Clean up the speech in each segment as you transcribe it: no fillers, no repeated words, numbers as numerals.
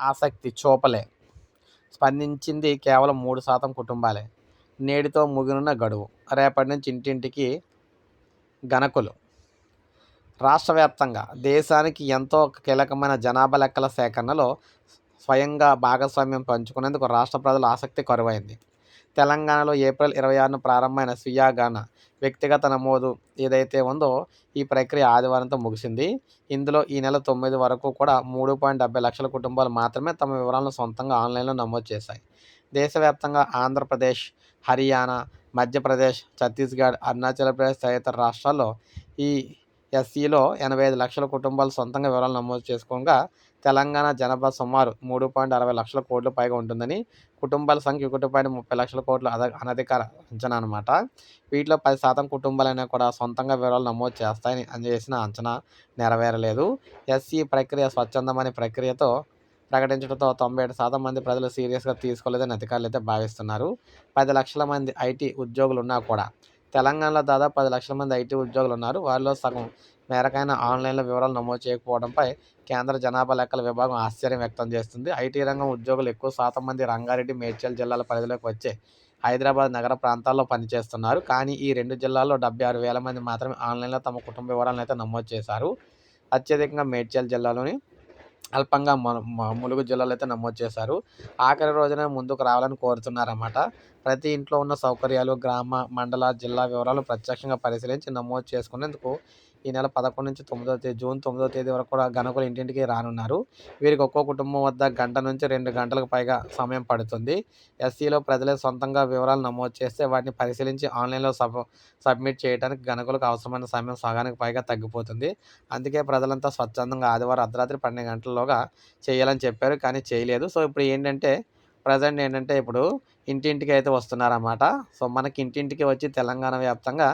ఆసక్తి చూపలే. స్పందించింది కేవలం 3% కుటుంబాలే. నేటితో ముగినున్న గడువు. రేపటి నుంచి ఇంటింటికి గణకులు. రాష్ట్ర వ్యాప్తంగా దేశానికి ఎంతో కీలకమైన జనాభా లెక్కల సేకరణలో స్వయంగా భాగస్వామ్యం పంచుకునేందుకు రాష్ట్ర ప్రజల ఆసక్తి కరువైంది. తెలంగాణలో ఏప్రిల్ 26న ప్రారంభమైన స్వీయ గణన వ్యక్తిగత నమోదు ఏదైతే ఉందో ఈ ప్రక్రియ ఆదివారంతో ముగిసింది. ఇందులో ఈ నెల 9 వరకు కూడా 3.70 లక్షల కుటుంబాలు మాత్రమే తమ వివరాలను సొంతంగా ఆన్లైన్లో నమోదు చేశాయి. దేశవ్యాప్తంగా ఆంధ్రప్రదేశ్, హర్యానా, మధ్యప్రదేశ్, ఛత్తీస్గఢ్, అరుణాచల్ ప్రదేశ్ తదితర రాష్ట్రాల్లో ఈ ఎస్ఈలో 85 లక్షల కుటుంబాలు సొంతంగా వివరాలు నమోదు చేసుకోగా తెలంగాణ జనాభా సుమారు 3.60 లక్షల కోట్ల పైగా ఉంటుందని, కుటుంబాల సంఖ్య 1.30 లక్షల కోట్ల అనధికార అంచనా అనమాట. వీటిలో 10% కుటుంబాలైనా కూడా సొంతంగా వివరాలు నమోదు చేస్తాయని చేసిన అంచనా నెరవేరలేదు. ఎస్ఈ ప్రక్రియ స్వచ్ఛందమనే ప్రక్రియతో ప్రకటించడంతో 97% మంది ప్రజలు సీరియస్గా తీసుకోలేదని అధికారులు అయితే భావిస్తున్నారు. 10 లక్షల మంది ఐటీ ఉద్యోగులు ఉన్నా కూడా తెలంగాణలో దాదాపు 10 లక్షల మంది ఐటీ ఉద్యోగులు ఉన్నారు. వారిలో సగం మేరకైనా ఆన్లైన్లో వివరాలు నమోదు చేయకపోవడంపై కేంద్ర జనాభా లెక్కల విభాగం ఆశ్చర్యం వ్యక్తం చేస్తుంది. ఐటీ రంగం ఉద్యోగులు ఎక్కువ శాతం మంది రంగారెడ్డి, మేడ్చల్ జిల్లాల పరిధిలోకి వచ్చే హైదరాబాద్ నగర ప్రాంతాల్లో పనిచేస్తున్నారు. కానీ ఈ 2 జిల్లాల్లో 76,000 మంది మాత్రమే ఆన్లైన్లో తమ కుటుంబ వివరాలను అయితే నమోదు చేశారు. అత్యధికంగా మేడ్చల్ జిల్లాలోని, అల్పంగా ములుగు జిల్లాలో అయితే నమోదు చేశారు. ఆఖరి రోజున ముందుకు రావాలని కోరుతున్నారన్నమాట. ప్రతి ఇంట్లో ఉన్న సౌకర్యాలు, గ్రామ, మండల, జిల్లా వివరాలు ప్రత్యక్షంగా పరిశీలించి నమోదు చేసుకునేందుకు ఈ నెల 11 నుంచి 9వ తేదీ జూన్ 9వ తేదీ వరకు కూడా గణకులు ఇంటింటికి రానున్నారు. వీరికి ఒక్కో కుటుంబం వద్ద గంట నుంచి 2 గంటలకు పైగా సమయం పడుతుంది. ఎస్ఈలో ప్రజలే సొంతంగా వివరాలు నమోదు చేస్తే వాటిని పరిశీలించి ఆన్లైన్లో సబ్మిట్ చేయడానికి గణకులకు అవసరమైన సమయం సగానికి పైగా తగ్గిపోతుంది. అందుకే ప్రజలంతా స్వచ్ఛందంగా ఆదివారం అర్ధరాత్రి 12 గంటల్లోగా చేయాలని చెప్పారు. కానీ చేయలేదు. సో ఇప్పుడు ఏంటంటే ప్రజెంట్ ఏంటంటే ఇప్పుడు ఇంటింటికి అయితే వస్తున్నారన్నమాట. సో మనకి ఇంటింటికి వచ్చి తెలంగాణ వ్యాప్తంగా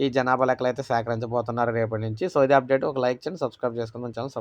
ఈ జనాభా లెక్కలు అయితే సేకరించబోతున్నారు రేపటి నుంచి. సో ఇది అప్డేట్. ఒక లైక్ చేయండి, సబ్స్క్రైబ్ చేసుకుని మన ఛానల్